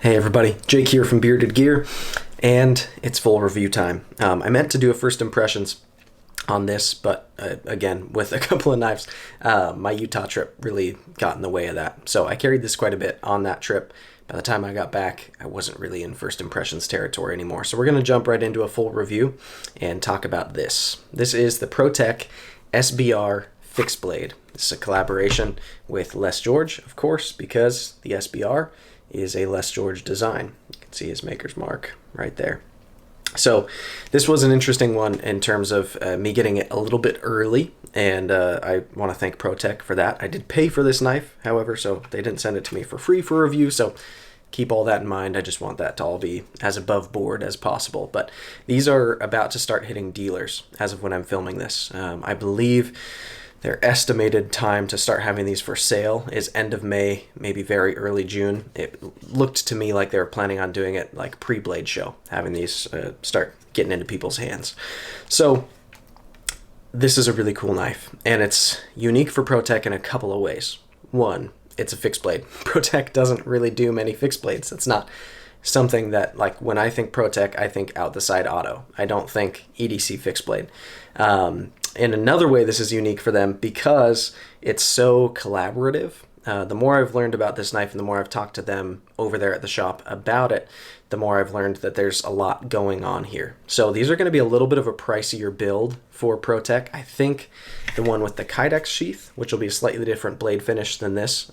Hey everybody, Jake here from Bearded Gear, and it's full review time. I meant to do a first impressions on this, but again, with a couple of knives, my Utah trip really got in the way of that. So I carried this quite a bit on that trip. By the time I got back, I wasn't really in first impressions territory anymore. So we're going to jump right into a full review and talk about this. This is the Protech SBR fixed blade. This is a collaboration with Les George, of course, because the SBR is a Les George design. You can see his maker's mark right there. So this was an interesting one in terms of me getting it a little bit early, and I want to thank Protech for that. I did pay for this knife, however, so they didn't send it to me for free for review, so keep all that in mind. I just want that to all be as above board as possible. But these are about to start hitting dealers as of when I'm filming this. I believe their estimated time to start having these for sale is end of May, maybe very early June. It looked to me like they were planning on doing it like pre-blade show, having these start getting into people's hands. So this is a really cool knife, and it's unique for Protech in a couple of ways. One, it's a fixed blade. Protech doesn't really do many fixed blades. It's not something that, like, when I think Protech, I think out the side auto. I don't think EDC fixed blade. In another way, this is unique for them because it's so collaborative. The more I've learned about this knife and the more I've talked to them over there at the shop about it, the more I've learned that there's a lot going on here. So these are going to be a little bit of a pricier build for Protech. I think the one with the Kydex sheath, which will be a slightly different blade finish than this,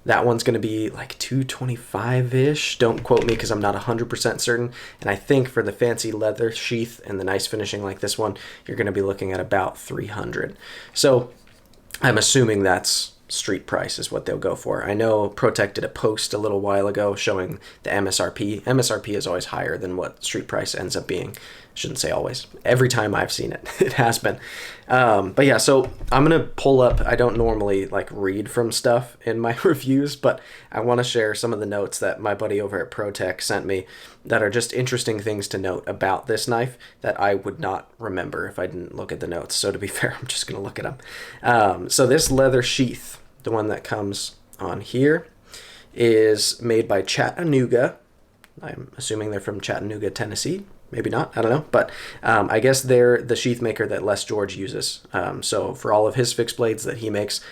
that one's going to be like $225-ish. Don't quote me because I'm not 100% certain. And I think for the fancy leather sheath and the nice finishing like this one, you're going to be looking at about $300. So I'm assuming that's street price is what they'll go for. I know Protech did a post a little while ago showing the MSRP. MSRP is always higher than what street price ends up being. Shouldn't say always. Every time I've seen it, it has been. But yeah, so I'm going to pull up, I don't normally like read from stuff in my reviews, but I want to share some of the notes that my buddy over at Protech sent me that are just interesting things to note about this knife that I would not remember if I didn't look at the notes. So to be fair, I'm just going to look at them. So this leather sheath, the one that comes on here, is made by Chattanooga. I'm assuming they're from Chattanooga, Tennessee. Maybe not, I don't know, but I guess they're the sheath maker that Les George uses. So for all of his fixed blades that he makes,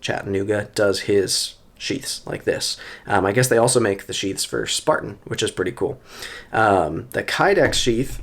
Chattanooga does his sheaths like this. I guess they also make the sheaths for Spartan, which is pretty cool. The Kydex sheath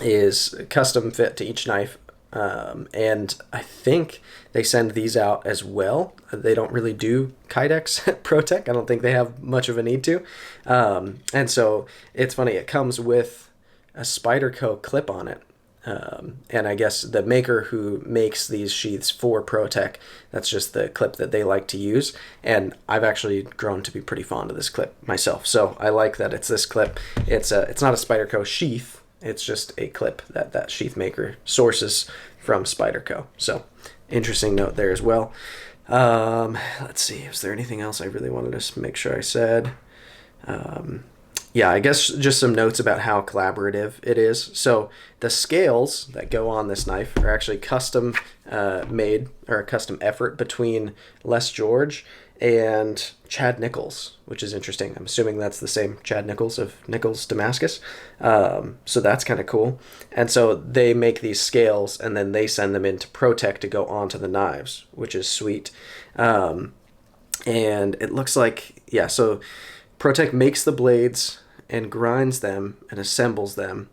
is custom fit to each knife, and I think they send these out as well. They don't really do Kydex at Protech. I don't think they have much of a need to. And so it's funny, it comes with a Spyderco clip on it. And I guess the maker who makes these sheaths for Protech, that's just the clip that they like to use. And I've actually grown to be pretty fond of this clip myself. So I like that it's this clip. It's not a Spyderco sheath. It's just a clip that sheath maker sources from Spyderco. So interesting note there as well. Let's see, is there anything else I really wanted to make sure I said? Yeah, I guess just some notes about how collaborative it is. So the scales that go on this knife are actually custom made, or a custom effort between Les George and Chad Nichols, which is interesting. I'm assuming that's the same Chad Nichols of Nichols Damascus. So that's kind of cool. And so they make these scales and then they send them into Protech to go onto the knives, which is sweet. And it looks like, yeah, so Protech makes the blades and grinds them and assembles them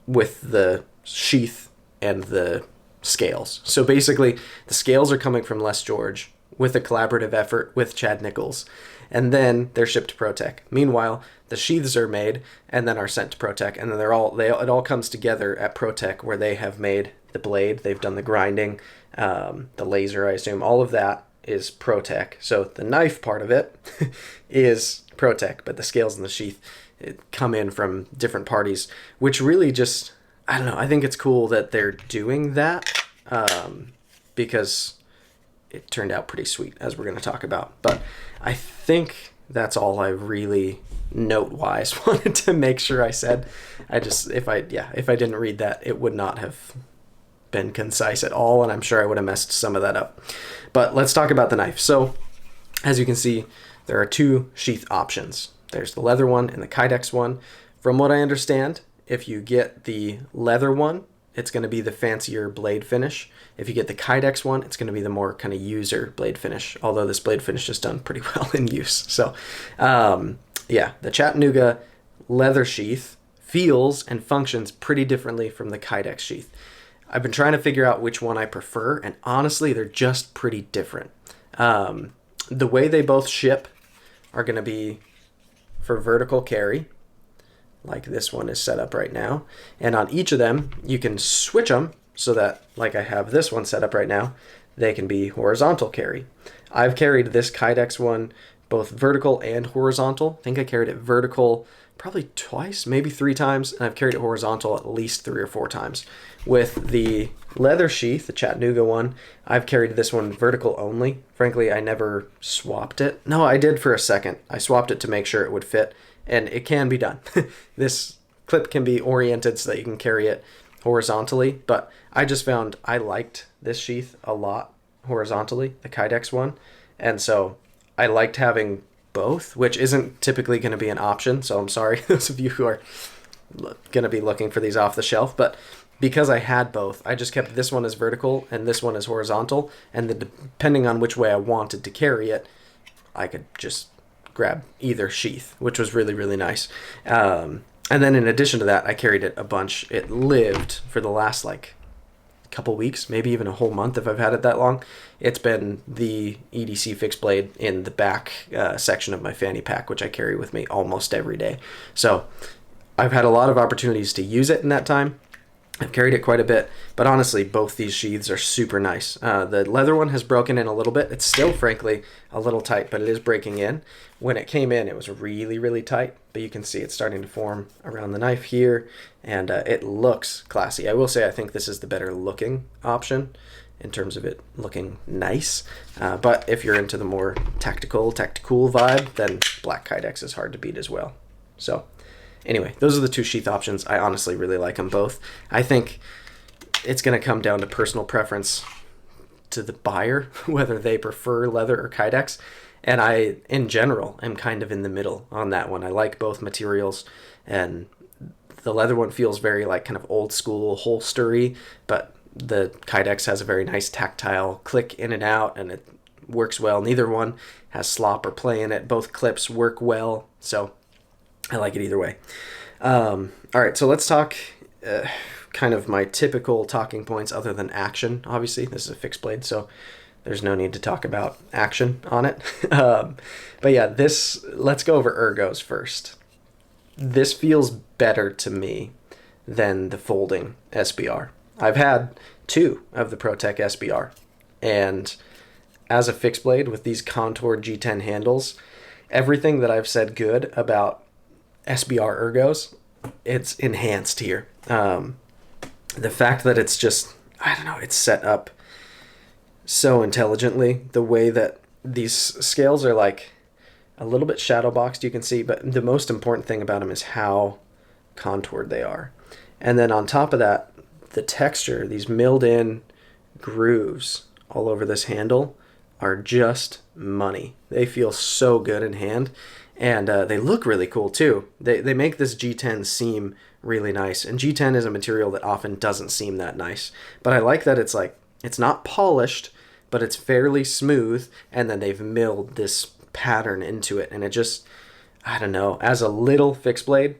with the sheath and the scales. So basically, the scales are coming from Les George with a collaborative effort with Chad Nichols, and then they're shipped to Protech. Meanwhile, the sheaths are made and then are sent to Protech, and then it all comes together at Protech where they have made the blade, they've done the grinding, the laser, I assume, all of that is Protech. So the knife part of it is Protech, but the scales and the sheath come in from different parties, which really just, I don't know, I think it's cool that they're doing that because it turned out pretty sweet, as we're going to talk about. But I think that's all I really note-wise wanted to make sure I said. If I didn't read that, it would not have been concise at all, and I'm sure I would have messed some of that up. But let's talk about the knife. So as you can see, there are two sheath options. There's the leather one and the Kydex one. From what I understand, if you get the leather one, it's going to be the fancier blade finish. If you get the Kydex one, it's going to be the more kind of user blade finish, although this blade finish is done pretty well in use. So yeah, the Chattanooga leather sheath feels and functions pretty differently from the Kydex sheath. I've been trying to figure out which one I prefer, and honestly, they're just pretty different. The way they both ship are going to be for vertical carry, like this one is set up right now. And on each of them, you can switch them so that, like I have this one set up right now, they can be horizontal carry. I've carried this Kydex one both vertical and horizontal. I think I carried it vertical probably twice, maybe 3 times, and I've carried it horizontal at least 3 or 4 times. With the leather sheath, the Chattanooga one, I've carried this one vertical only. Frankly, I never swapped it. No, I did for a second. I swapped it to make sure it would fit, and it can be done. This clip can be oriented so that you can carry it horizontally, but I just found I liked this sheath a lot horizontally, the Kydex one, and so I liked having both, which isn't typically going to be an option, so I'm sorry those of you who are going to be looking for these off the shelf, but because I had both, I just kept this one as vertical and this one as horizontal, and depending on which way I wanted to carry it, I could just grab either sheath, which was really, really nice. And then in addition to that, I carried it a bunch. It lived for the last like couple weeks, maybe even a whole month if I've had it that long. It's been the EDC fixed blade in the back section of my fanny pack, which I carry with me almost every day. So I've had a lot of opportunities to use it in that time. I've carried it quite a bit, but honestly, both these sheaths are super nice. The leather one has broken in a little bit. It's still, frankly, a little tight, but it is breaking in. When it came in, it was really, really tight, but you can see it's starting to form around the knife here, and it looks classy. I will say I think this is the better looking option in terms of it looking nice, but if you're into the more tactical vibe, then black Kydex is hard to beat as well. So anyway, those are the two sheath options. I honestly really like them both. I think it's going to come down to personal preference to the buyer, whether they prefer leather or Kydex. And I, in general, am kind of in the middle on that one. I like both materials, and the leather one feels very like kind of old school holstery, but the Kydex has a very nice tactile click in and out, and it works well. Neither one has slop or play in it. Both clips work well, so I like it either way. All right, so let's talk kind of my typical talking points other than action. Obviously, this is a fixed blade, so there's no need to talk about action on it. But yeah, let's go over ergos first. This feels better to me than the folding SBR. I've had 2 of the Protech SBR, and as a fixed blade with these contoured G10 handles, everything that I've said good about SBR ergos, it's enhanced here. The fact that it's just, I don't know, it's set up so intelligently, the way that these scales are like a little bit shadow boxed, you can see, but the most important thing about them is how contoured they are. And then on top of that, the texture, these milled in grooves all over this handle are just money. They feel so good in hand, and they look really cool too. They make this G10 seem really nice, and G10 is a material that often doesn't seem that nice, but I like that it's like, it's not polished, but it's fairly smooth, and then they've milled this pattern into it, and it just, I don't know, as a little fixed blade,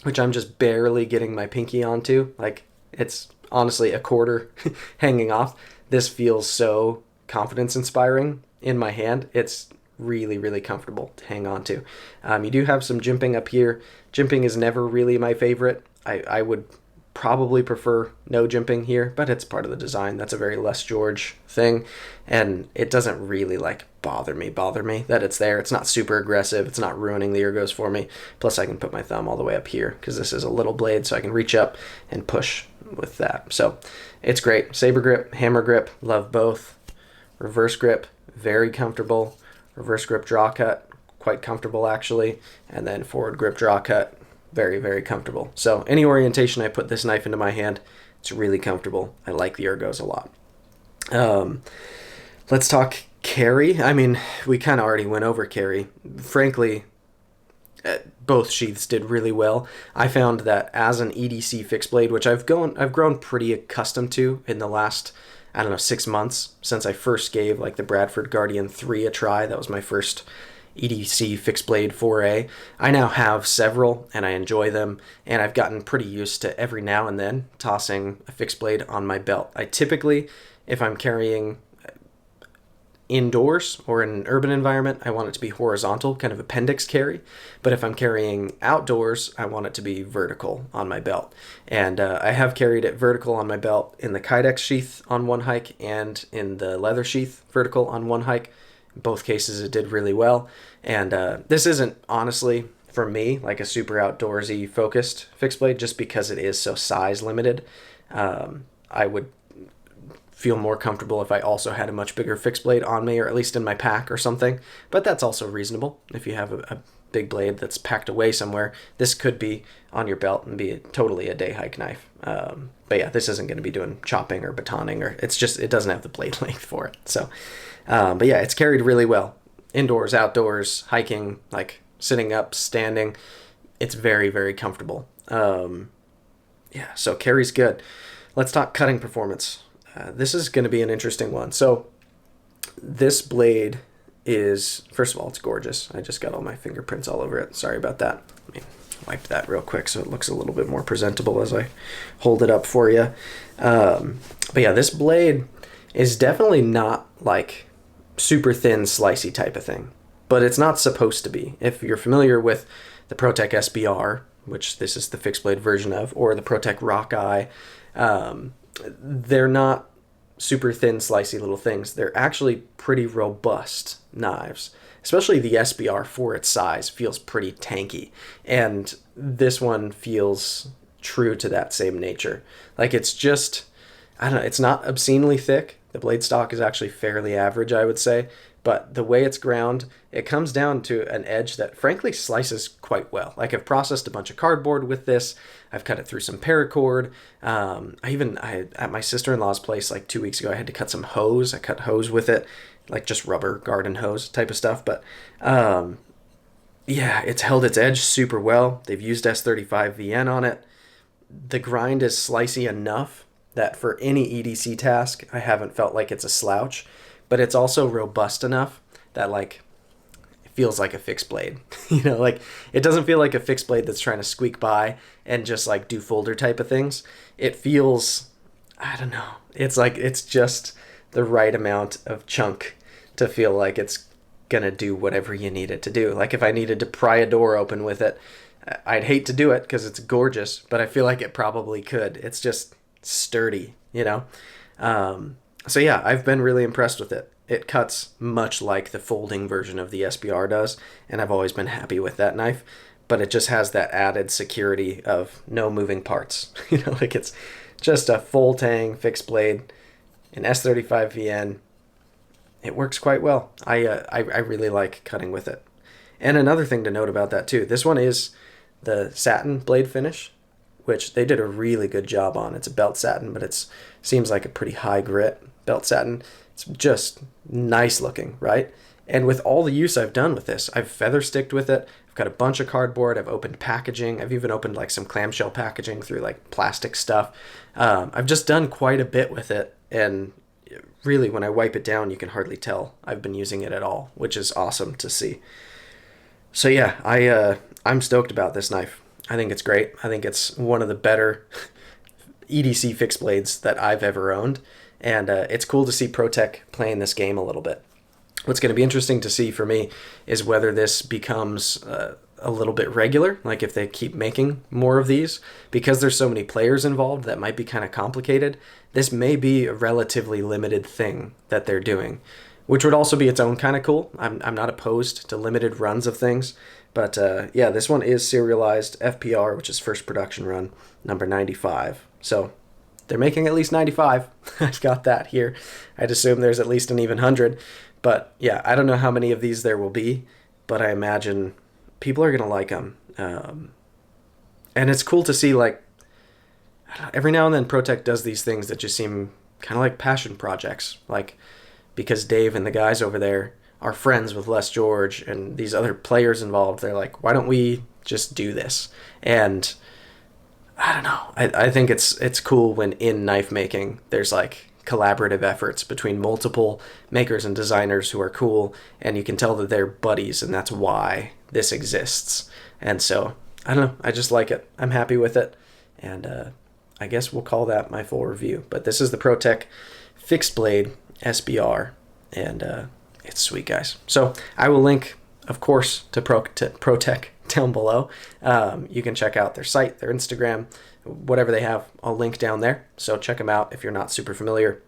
which I'm just barely getting my pinky onto, like it's honestly a quarter hanging off, this feels so confidence inspiring in my hand. It's really, really comfortable to hang on to. You do have some jimping up here. Jimping is never really my favorite. I would probably prefer no jimping here, but it's part of the design. That's a very Les George thing, and it doesn't really like bother me that it's there. It's not super aggressive. It's not ruining the ergos for me. Plus I can put my thumb all the way up here because this is a little blade, so I can reach up and push with that. So it's great. Saber grip, hammer grip, love both. Reverse grip, very comfortable. Reverse grip draw cut, quite comfortable actually. And then forward grip draw cut, very, very comfortable. So any orientation I put this knife into my hand, it's really comfortable. I like the ergos a lot. Let's talk Carry, I mean, we kind of already went over carry. Frankly, both sheaths did really well. I found that as an EDC fixed blade, which I've grown pretty accustomed to in the last, I don't know, 6 months since I first gave like the Bradford Guardian 3 a try. That was my first EDC fixed blade foray. I now have several and I enjoy them, and I've gotten pretty used to every now and then tossing a fixed blade on my belt. I typically, if I'm carrying indoors or in an urban environment, I want it to be horizontal, kind of appendix carry. But if I'm carrying outdoors, I want it to be vertical on my belt. And I have carried it vertical on my belt in the Kydex sheath on one hike and in the leather sheath vertical on one hike. In both cases, it did really well. And this isn't honestly, for me, like a super outdoorsy focused fixed blade, just because it is so size limited. I would feel more comfortable if I also had a much bigger fixed blade on me, or at least in my pack or something. But that's also reasonable. If you have a big blade that's packed away somewhere, this could be on your belt and be totally a day hike knife. But yeah, this isn't going to be doing chopping or batoning, or it doesn't have the blade length for it. So, but yeah, it's carried really well. Indoors, outdoors, hiking, like sitting up, standing. It's very, very comfortable. Yeah, so carry's good. Let's talk cutting performance. This is going to be an interesting one. So this blade is, first of all, it's gorgeous. I just got all my fingerprints all over it. Sorry about that. Let me wipe that real quick so it looks a little bit more presentable as I hold it up for you. But yeah, this blade is definitely not like super thin, slicey type of thing, but it's not supposed to be. If you're familiar with the Protech SBR, which this is the fixed blade version of, or the Protech Rockeye, they're not super thin, slicey little things. They're actually pretty robust knives. Especially the SBR, for its size, feels pretty tanky. And this one feels true to that same nature. Like, it's just, I don't know, it's not obscenely thick. The blade stock is actually fairly average, I would say. But the way it's ground, it comes down to an edge that frankly slices quite well. Like, I've processed a bunch of cardboard with this. I've cut it through some paracord. I at my sister-in-law's place like 2 weeks ago, I had to cut some hose. I cut hose with it, like just rubber garden hose type of stuff. But yeah, it's held its edge super well. They've used S35 VN on it. The grind is slicey enough that for any EDC task, I haven't felt like it's a slouch. But it's also robust enough that like it feels like a fixed blade. You know, like it doesn't feel like a fixed blade that's trying to squeak by and just like do folder type of things. It feels, I don't know. It's like it's just the right amount of chunk to feel like it's gonna do whatever you need it to do. Like if I needed to pry a door open with it, I'd hate to do it because it's gorgeous, but I feel like it probably could. It's just sturdy, you know? So yeah, I've been really impressed with it. It cuts much like the folding version of the SBR does, and I've always been happy with that knife. But it just has that added security of no moving parts. You know, like it's just a full tang fixed blade, an S35 VN. It works quite well. I really like cutting with it. And another thing to note about that too, this one is the satin blade finish, which they did a really good job on. It's a belt satin, but it seems like a pretty high grit belt satin. It's just nice looking, right? And with all the use I've done with this, I've feather sticked with it. I've got a bunch of cardboard. I've opened packaging. I've even opened like some clamshell packaging through like plastic stuff. I've just done quite a bit with it. And really, when I wipe it down, you can hardly tell I've been using it at all, which is awesome to see. So yeah, I'm stoked about this knife. I think it's great. I think it's one of the better EDC fixed blades that I've ever owned. And it's cool to see Protech playing this game a little bit. What's going to be interesting to see for me is whether this becomes a little bit regular, like if they keep making more of these. Because there's so many players involved, that might be kind of complicated. This may be a relatively limited thing that they're doing, which would also be its own kind of cool. I'm not opposed to limited runs of things. But yeah, this one is serialized FPR, which is first production run, number 95. So they're making at least 95. I've got that here. I'd assume there's at least an even 100. But yeah, I don't know how many of these there will be, but I imagine people are going to like them. And it's cool to see, like, every now and then Protech does these things that just seem kind of like passion projects. Like, because Dave and the guys over there are friends with Les George and these other players involved. They're like, why don't we just do this? And I don't know. I think it's cool when in knife making there's like collaborative efforts between multiple makers and designers who are cool, and you can tell that they're buddies, and that's why this exists. And so I don't know. I just like it. I'm happy with it, and I guess we'll call that my full review. But this is the Protech Fixed Blade SBR, and it's sweet, guys. So I will link, of course, to Protech down below. You can check out their site, their Instagram, whatever they have. I'll link down there. So check them out if you're not super familiar.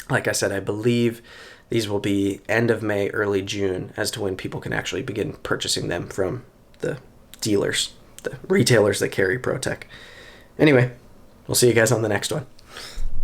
Like I said, I believe these will be end of May, early June as to when people can actually begin purchasing them from the dealers, the retailers that carry Protech. Anyway, we'll see you guys on the next one.